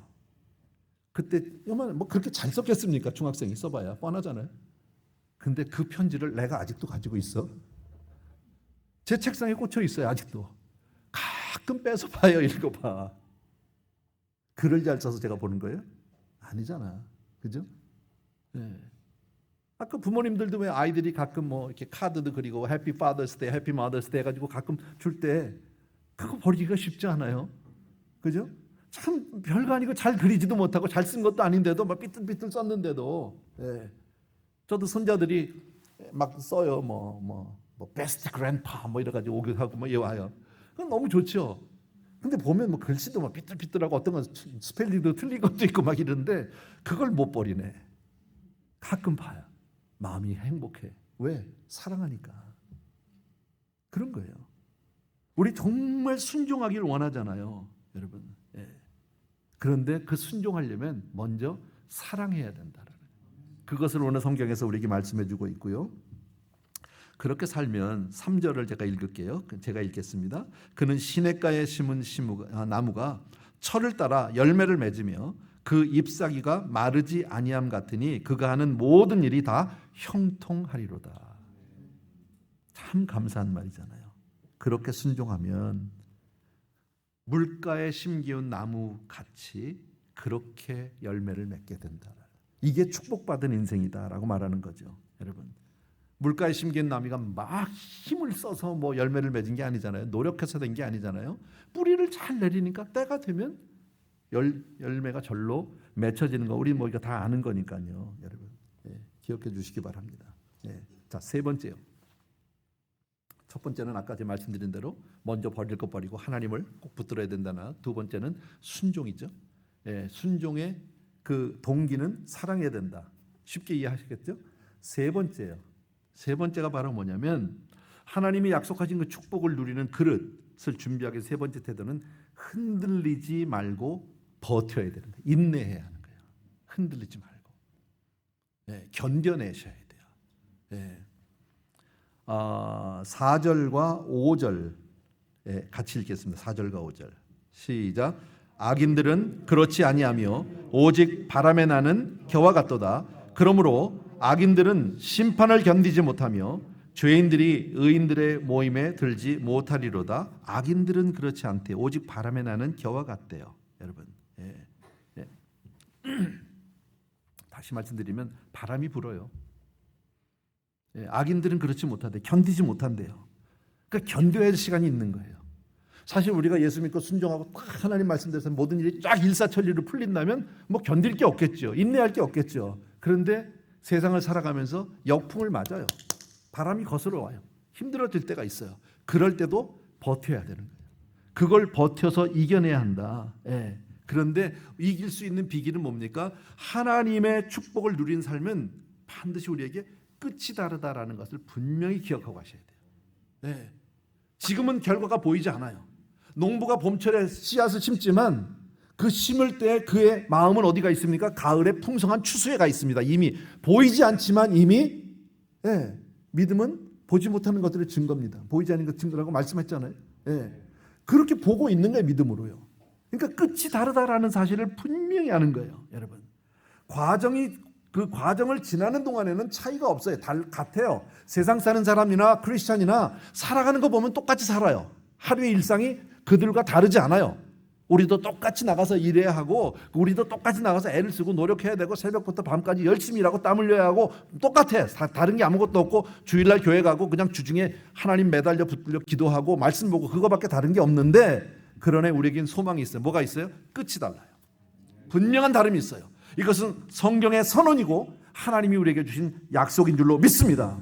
그때 뭐 그렇게 잘 썼겠습니까? 중학생이 써봐야 뻔하잖아요. 근데 그 편지를 내가 아직도 가지고 있어. 제 책상에 꽂혀 있어요, 아직도. 가끔 빼서 봐요, 읽어봐. 글을 잘 써서 제가 보는 거예요? 아니잖아, 그죠? 네. 아까 부모님들도 왜 아이들이 가끔 뭐 이렇게 카드도 그리고 해피 파더스 데이, 해피 마더스 데이 해가지고 가끔 줄 때 그거 버리기가 쉽지 않아요, 그죠? 참 별거 아니고 잘 그리지도 못하고 잘 쓴 것도 아닌데도 막 삐뚤삐뚤 썼는데도, 예. 저도 손자들이 막 써요, 뭐 베스트 그랜파 뭐 이래가지고 오기하고 뭐 와요. 그건 너무 좋죠. 근데 보면 뭐 글씨도 막 삐뚤삐뚤하고 어떤 건 스펠링도 틀린 것도 있고 막 이러는데 그걸 못 버리네. 가끔 봐요. 마음이 행복해. 왜? 사랑하니까. 그런 거예요. 우리 정말 순종하길 원하잖아요, 여러분. 예. 그런데 그 순종하려면 먼저 사랑해야 된다는 그것을 오늘 성경에서 우리에게 말씀해 주고 있고요. 그렇게 살면 3절을 제가 읽을게요. 제가 읽겠습니다. 그는 시냇가에 심은 나무가 철을 따라 열매를 맺으며 그 잎사귀가 마르지 아니함 같으니 그가 하는 모든 일이 다 형통하리로다. 참 감사한 말이잖아요. 그렇게 순종하면 물가에 심기운 나무 같이 그렇게 열매를 맺게 된다. 이게 축복받은 인생이다라고 말하는 거죠, 여러분. 물가에 심기운 나무가 막 힘을 써서 뭐 열매를 맺은 게 아니잖아요. 노력해서 된 게 아니잖아요. 뿌리를 잘 내리니까 때가 되면 열매가 절로 맺혀지는 거 우리 뭐 이거 다 아는 거니까요, 여러분. 예, 기억해 주시기 바랍니다. 예. 자, 세 번째요. 첫 번째는 아까 제가 말씀드린 대로 먼저 버릴 것 버리고 하나님을 꼭 붙들어야 된다나, 두 번째는 순종이죠. 예, 순종의 그 동기는 사랑해야 된다. 쉽게 이해하시겠죠? 세 번째요. 세 번째가 바로 뭐냐면 하나님이 약속하신 그 축복을 누리는 그릇을 준비하기 위해 세 번째 태도는 흔들리지 말고 버텨야 되는데 인내해야 하는 거예요. 흔들리지 말고 견뎌내셔야 돼요. 예. 4절과 5절 같이 읽겠습니다. 4절과 5절 시작. 악인들은 그렇지 아니하며 오직 바람에 나는 겨와 같도다. 그러므로 악인들은 심판을 견디지 못하며 죄인들이 의인들의 모임에 들지 못하리로다. 악인들은 그렇지 않대. 오직 바람에 나는 겨와 같대요, 여러분. 예. 예. 다시 말씀드리면 바람이 불어요. 예. 악인들은 그렇지 못하대. 견디지 못한대요. 그러니까 견뎌야 할 시간이 있는 거예요. 사실 우리가 예수 믿고 순종하고 딱 하나님 말씀대로 모든 일이 쫙 일사천리로 풀린다면 뭐 견딜 게 없겠죠. 인내할 게 없겠죠. 그런데 세상을 살아가면서 역풍을 맞아요. 바람이 거슬러 와요. 힘들어질 때가 있어요. 그럴 때도 버텨야 되는 거예요. 그걸 버텨서 이겨내야 한다. 예. 그런데 이길 수 있는 비결은 뭡니까? 하나님의 축복을 누린 삶은 반드시 우리에게 끝이 다르다라는 것을 분명히 기억하고 가셔야 돼요. 예. 지금은 결과가 보이지 않아요. 농부가 봄철에 씨앗을 심지만 그 심을 때 그의 마음은 어디가 있습니까? 가을에 풍성한 추수에 가 있습니다. 이미 보이지 않지만 이미 믿음은 보지 못하는 것들의 증거입니다. 보이지 않는 것 증거라고 말씀했잖아요. 그렇게 보고 있는 거예요, 믿음으로요. 그러니까 끝이 다르다라는 사실을 분명히 아는 거예요, 여러분. 그 과정을 지나는 동안에는 차이가 없어요. 같아요. 세상 사는 사람이나 크리스찬이나 살아가는 거 보면 똑같이 살아요. 하루의 일상이 그들과 다르지 않아요. 우리도 똑같이 나가서 일해야 하고 우리도 똑같이 나가서 애를 쓰고 노력해야 되고 새벽부터 밤까지 열심히 일하고 땀 흘려야 하고 똑같아. 다른 게 아무것도 없고 주일날 교회 가고 그냥 주중에 하나님 매달려 붙들려 기도하고 말씀 보고 그거밖에 다른 게 없는데, 그러나 우리에겐 소망이 있어요. 뭐가 있어요? 끝이 달라요. 분명한 다름이 있어요. 이것은 성경의 선언이고 하나님이 우리에게 주신 약속인 줄로 믿습니다.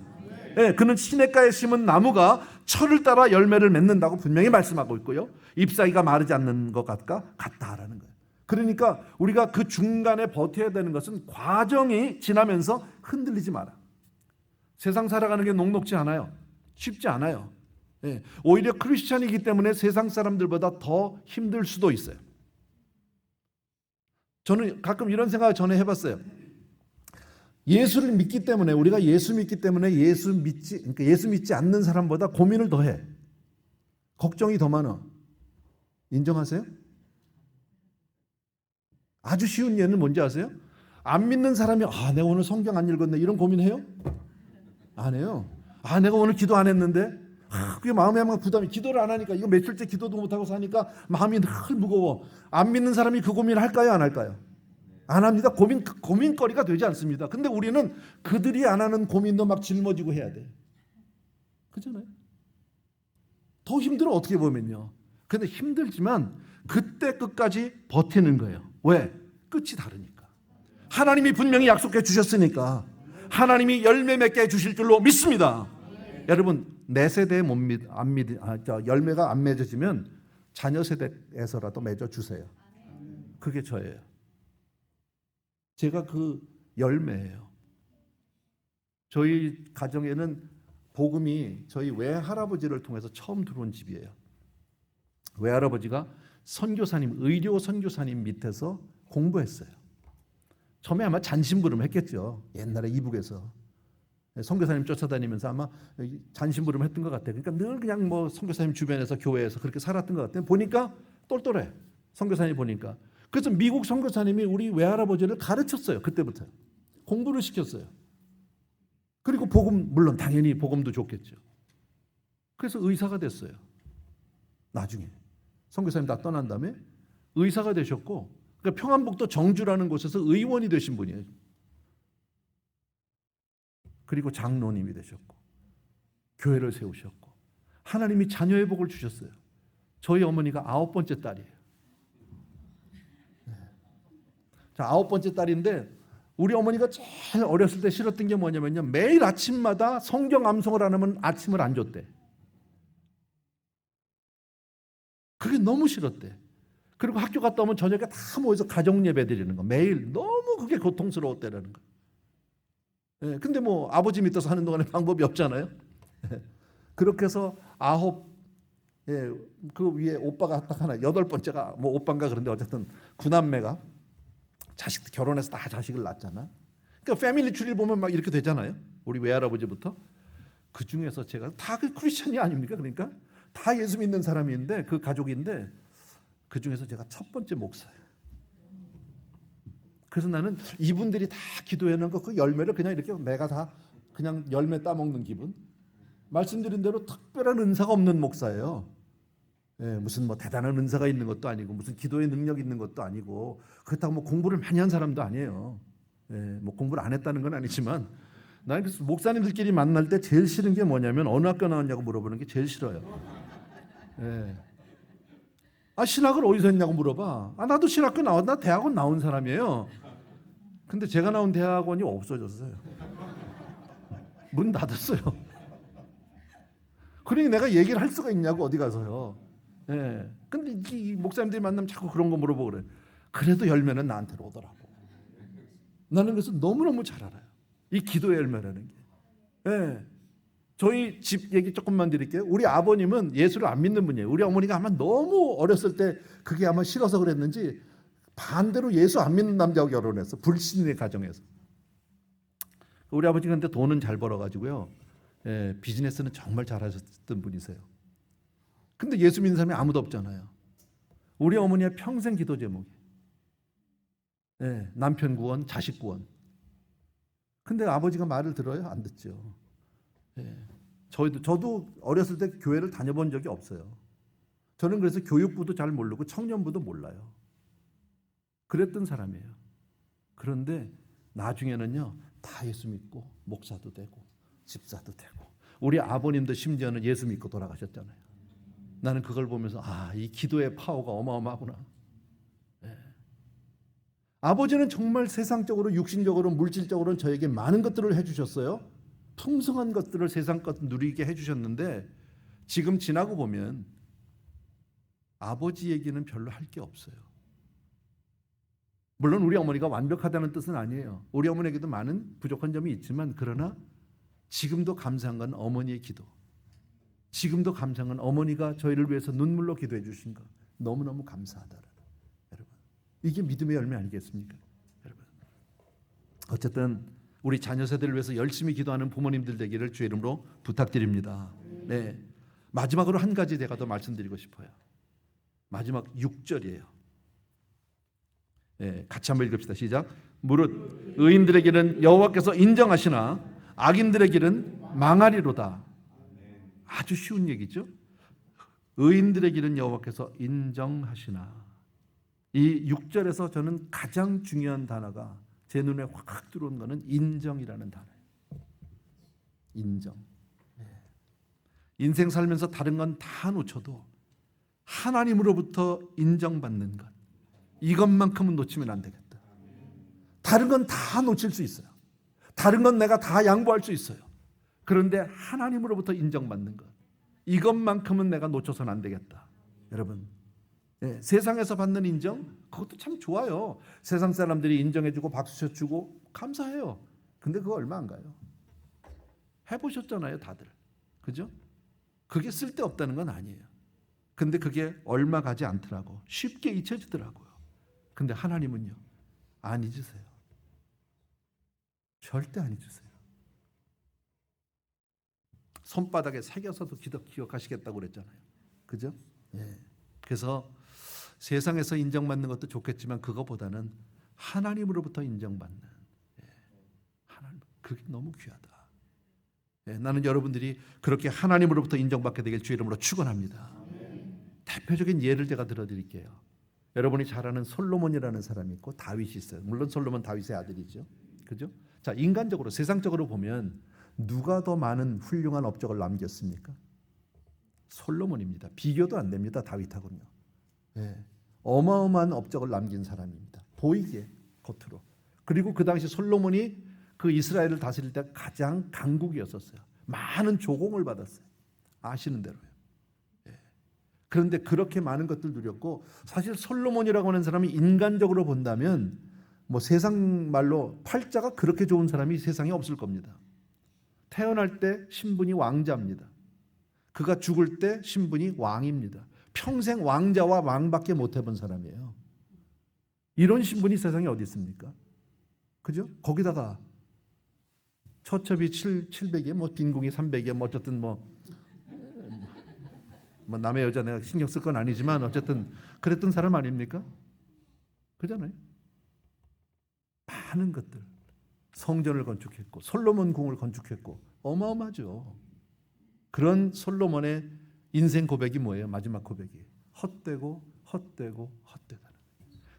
그는 시냇가에 심은 나무가 철을 따라 열매를 맺는다고 분명히 말씀하고 있고요. 잎사귀가 마르지 않는 것 같다라는 거예요. 그러니까 우리가 그 중간에 버텨야 되는 것은 과정이 지나면서 흔들리지 마라. 세상 살아가는 게 녹록지 않아요. 쉽지 않아요. 오히려 크리스찬이기 때문에 세상 사람들보다 더 힘들 수도 있어요. 저는 가끔 이런 생각을 전에 해봤어요. 예수를 믿기 때문에, 우리가 예수 믿기 때문에 예수 믿지 않는 사람보다 고민을 더 해. 걱정이 더 많아. 인정하세요? 아주 쉬운 예는 뭔지 아세요? 안 믿는 사람이 내가 오늘 성경 안 읽었네 이런 고민해요? 안 해요. 내가 오늘 기도 안 했는데 그게 마음에 막 부담이, 기도를 안 하니까, 이거 며칠째 기도도 못하고 사니까 마음이 늘 무거워. 안 믿는 사람이 그 고민을 할까요, 안 할까요? 안 합니다. 고민거리가 되지 않습니다. 근데 우리는 그들이 안 하는 고민도 막 짊어지고 해야 돼. 그렇잖아요? 더 힘들어, 어떻게 보면요. 근데 힘들지만 그때 끝까지 버티는 거예요. 왜? 끝이 다르니까. 하나님이 분명히 약속해 주셨으니까 하나님이 열매 맺게 해 주실 줄로 믿습니다. 여러분, 내 세대에 열매가 안 맺어지면 자녀 세대에서라도 맺어 주세요. 그게 저예요. 제가 그 열매예요. 저희 가정에는 복음이 저희 외할아버지를 통해서 처음 들어온 집이에요. 외할아버지가 선교사님, 의료 선교사님 밑에서 공부했어요. 처음에 아마 잔심부름 했겠죠. 옛날에 이북에서 선교사님 쫓아다니면서 아마 잔심부름 했던 것 같아요. 그러니까 늘 그냥 뭐 선교사님 주변에서 교회에서 그렇게 살았던 것 같아요. 보니까 똘똘해. 선교사님 보니까. 그래서 미국 선교사님이 우리 외할아버지를 가르쳤어요. 그때부터 공부를 시켰어요. 그리고 복음, 물론 당연히 복음도 줬겠죠. 그래서 의사가 됐어요. 나중에 선교사님 다 떠난 다음에 의사가 되셨고, 그러니까 평안북도 정주라는 곳에서 의원이 되신 분이에요. 그리고 장로님이 되셨고 교회를 세우셨고 하나님이 자녀의 복을 주셨어요. 저희 어머니가 9번째 딸이에요. 자, 9번째 딸인데 우리 어머니가 제일 어렸을 때 싫었던 게 뭐냐면요, 매일 아침마다 성경 암송을 안 하면 아침을 안 줬대. 그게 너무 싫었대. 그리고 학교 갔다 오면 저녁에 다 모여서 가정 예배 드리는 거, 매일 너무 그게 고통스러웠대라는 거. 예, 근데 뭐 아버지 밑에서 하는 동안에 방법이 없잖아요. 그렇게 해서 9, 그 위에 오빠가 딱 하나, 8번째가 뭐 오빠인가 그런데 어쨌든 9남매가 자식 결혼해서 다 자식을 낳잖아. 그러니까 패밀리 트리를 보면 막 이렇게 되잖아요. 우리 외할아버지부터. 그 중에서 제가 다 그 크리스천이 아닙니까? 그러니까 다 예수 믿는 사람인데 그 가족인데 그 중에서 제가 첫 번째 목사예요. 그래서 나는 이분들이 다 기도해 놓은 그 열매를 그냥 이렇게 내가 다 그냥 열매 따먹는 기분. 말씀드린 대로 특별한 은사가 없는 목사예요. 예, 무슨 뭐 대단한 은사가 있는 것도 아니고 무슨 기도의 능력 있는 것도 아니고 그렇다고 뭐 공부를 많이 한 사람도 아니에요. 예, 뭐 공부를 안 했다는 건 아니지만 나는 그래서 목사님들끼리 만날 때 제일 싫은 게 뭐냐면 어느 학교 나왔냐고 물어보는 게 제일 싫어요. 예. 아, 신학을 어디서 했냐고 물어봐. 아, 나도 신학교 나 대학원 나온 사람이에요. 근데 제가 나온 대학원이 없어졌어요. 문 닫았어요. 그러니 내가 얘기를 할 수가 있냐고 어디 가서요. 예. 근데 이 목사님들이 만나면 자꾸 그런 거 물어보고 그래. 그래도 열매는 나한테로 오더라고. 나는 그래서 너무너무 잘 알아요. 이 기도의 열매라는 게. 예. 저희 집 얘기 조금만 드릴게요. 우리 아버님은 예수를 안 믿는 분이에요. 우리 어머니가 아마 너무 어렸을 때 그게 아마 싫어서 그랬는지 반대로 예수 안 믿는 남자하고 결혼했어. 불신의 가정에서. 우리 아버지가 근데 돈은 잘 벌어가지고요. 예, 비즈니스는 정말 잘하셨던 분이세요. 근데 예수 믿는 사람이 아무도 없잖아요. 우리 어머니의 평생 기도 제목이 남편 구원, 자식 구원. 근데 아버지가 말을 들어요? 안 듣죠. 저도 어렸을 때 교회를 다녀본 적이 없어요. 저는 그래서 교육부도 잘 모르고 청년부도 몰라요. 그랬던 사람이에요. 그런데 나중에는요, 다 예수 믿고 목사도 되고 집사도 되고 우리 아버님도 심지어는 예수 믿고 돌아가셨잖아요. 나는 그걸 보면서 이 기도의 파워가 어마어마하구나. 아버지는 정말 세상적으로 육신적으로 물질적으로는 저에게 많은 것들을 해주셨어요. 풍성한 것들을 세상 것 누리게 해주셨는데 지금 지나고 보면 아버지 얘기는 별로 할 게 없어요. 물론 우리 어머니가 완벽하다는 뜻은 아니에요. 우리 어머니에게도 많은 부족한 점이 있지만 그러나 지금도 감사한 건 어머니의 기도. 지금도 감사한 건 어머니가 저희를 위해서 눈물로 기도해 주신 것. 너무너무 감사하다. 여러분, 이게 믿음의 열매 아니겠습니까? 여러분, 어쨌든 우리 자녀 세대를 위해서 열심히 기도하는 부모님들 되기를 주의 이름으로 부탁드립니다. 네, 마지막으로 한 가지 제가 더 말씀드리고 싶어요. 마지막 6절이에요. 같이 한번 읽읍시다. 시작. 무릇 의인들의 길은 여호와께서 인정하시나 악인들의 길은 망하리로다. 아주 쉬운 얘기죠. 의인들의 길은 여호와께서 인정하시나. 이 6절에서 저는 가장 중요한 단어가 제 눈에 확 들어온 거는 인정이라는 단어예요. 인정. 인생 살면서 다른 건 다 놓쳐도 하나님으로부터 인정받는 것, 이것만큼은 놓치면 안 되겠다. 다른 건 다 놓칠 수 있어요. 다른 건 내가 다 양보할 수 있어요. 그런데 하나님으로부터 인정받는 것, 이것만큼은 내가 놓쳐서는 안 되겠다. 여러분, 세상에서 받는 인정, 그것도 참 좋아요. 세상 사람들이 인정해주고 박수 쳐주고 감사해요. 근데 그거 얼마 안 가요. 해보셨잖아요, 다들. 그죠? 그게 쓸데없다는 건 아니에요. 근데 그게 얼마 가지 않더라고. 쉽게 잊혀지더라고요. 근데 하나님은요, 안 잊으세요. 절대 안 잊으세요. 손바닥에 새겨서도 기억하시겠다고 그랬잖아요. 그죠? 그래서 세상에서 인정받는 것도 좋겠지만 그것보다는 하나님으로부터 인정받는, 하나님, 그게 너무 귀하다. 나는 여러분들이 그렇게 하나님으로부터 인정받게 되길 주의 이름으로 축원합니다. 대표적인 예를 제가 들어드릴게요. 여러분이 잘 아는 솔로몬이라는 사람이 있고 다윗이 있어요. 물론 솔로몬 다윗의 아들이죠. 그죠? 자, 인간적으로 세상적으로 보면 누가 더 많은 훌륭한 업적을 남겼습니까? 솔로몬입니다. 비교도 안 됩니다. 다윗하고는요. 예. 어마어마한 업적을 남긴 사람입니다. 보이기에 겉으로. 그리고 그 당시 솔로몬이 그 이스라엘을 다스릴 때 가장 강국이었었어요. 많은 조공을 받았어요. 아시는 대로요. 예. 그런데 그렇게 많은 것들 누렸고, 사실 솔로몬이라고 하는 사람이 인간적으로 본다면 뭐 세상 말로 팔자가 그렇게 좋은 사람이 세상에 없을 겁니다. 태어날 때 신분이 왕자입니다. 그가 죽을 때 신분이 왕입니다. 평생 왕자와 왕밖에 못 해본 사람이에요. 이런 신분이 세상에 어디 있습니까? 그죠? 거기다가 처첩이 700이에 뭐 빈궁이 300이에 뭐 어쨌든 뭐 남의 여자 내가 신경 쓸 건 아니지만 어쨌든 그랬던 사람 아닙니까? 그잖아요. 많은 것들. 성전을 건축했고 솔로몬 궁을 건축했고 어마어마하죠. 그런 솔로몬의 인생 고백이 뭐예요? 마지막 고백이 헛되고 헛되고 헛되다.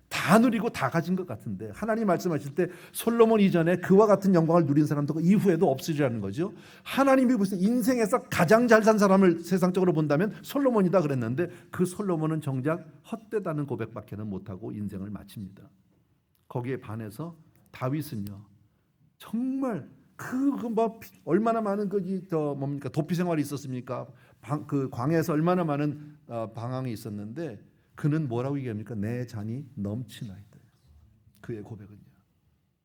다 누리고 다 가진 것 같은데 하나님 말씀하실 때 솔로몬 이전에 그와 같은 영광을 누린 사람도 이후에도 없으리라는 거죠. 하나님이 무슨 인생에서 가장 잘 산 사람을 세상적으로 본다면 솔로몬이다 그랬는데 그 솔로몬은 정작 헛되다는 고백밖에는 못하고 인생을 마칩니다. 거기에 반해서 다윗은요 정말 뭐 얼마나 많은 뭡니까 도피 생활이 있었습니까? 그 광야에서 얼마나 많은 방황이 있었는데 그는 뭐라고 얘기합니까? 내 잔이 넘치나이다. 그의 고백은요.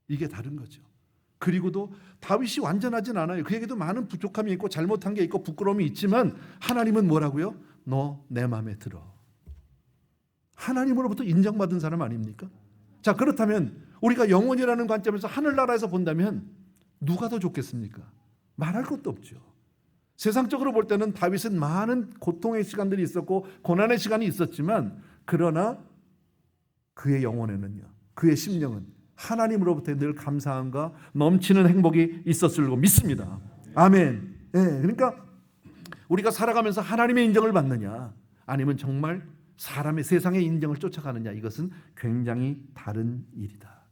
이게 다른 거죠. 그리고도 다윗이 완전하진 않아요. 그에게도 많은 부족함이 있고 잘못한 게 있고 부끄러움이 있지만 하나님은 뭐라고요? 너 내 마음에 들어. 하나님으로부터 인정받은 사람 아닙니까? 자, 그렇다면 우리가 영혼이라는 관점에서 하늘나라에서 본다면 누가 더 좋겠습니까? 말할 것도 없죠. 세상적으로 볼 때는 다윗은 많은 고통의 시간들이 있었고 고난의 시간이 있었지만 그러나 그의 영혼에는요, 그의 심령은 하나님으로부터 늘 감사함과 넘치는 행복이 있었을 거 믿습니다. 아멘. 예, 그러니까 우리가 살아가면서 하나님의 인정을 받느냐 아니면 정말 사람의 세상의 인정을 쫓아가느냐 이것은 굉장히 다른 일이다.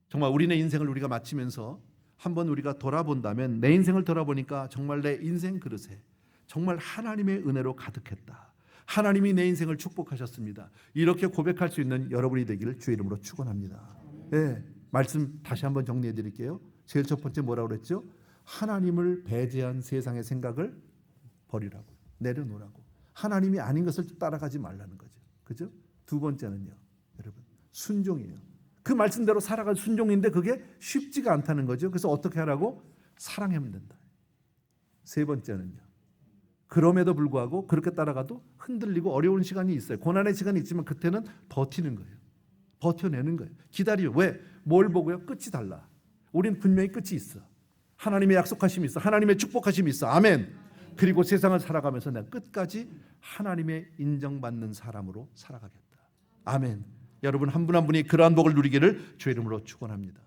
정말 우리네 인생을 우리가 마치면서 한번 우리가 돌아본다면 내 인생을 돌아보니까 정말 내 인생 그릇에 정말 하나님의 은혜로 가득했다. 하나님이 내 인생을 축복하셨습니다. 이렇게 고백할 수 있는 여러분이 되기를 주의 이름으로 축원합니다. 예, 말씀 다시 한번 정리해 드릴게요. 제일 첫 번째 뭐라고 그랬죠? 하나님을 배제한 세상의 생각을 버리라고, 내려놓으라고. 하나님이 아닌 것을 따라가지 말라는 거죠. 그죠? 두 번째는요, 여러분 순종이에요. 그 말씀대로 살아갈 순종인데 그게 쉽지가 않다는 거죠. 그래서 어떻게 하라고? 사랑하면 된다. 세 번째는요, 그럼에도 불구하고 그렇게 따라가도 흔들리고 어려운 시간이 있어요. 고난의 시간이 있지만 그때는 버티는 거예요. 버텨내는 거예요. 기다려. 왜? 뭘 보고요? 끝이 달라. 우린 분명히 끝이 있어. 하나님의 약속하심이 있어. 하나님의 축복하심이 있어. 아멘. 그리고 세상을 살아가면서 내가 끝까지 하나님의 인정받는 사람으로 살아가겠다. 아멘. 여러분 한 분 한 분이 그러한 복을 누리기를 주의 이름으로 축원합니다.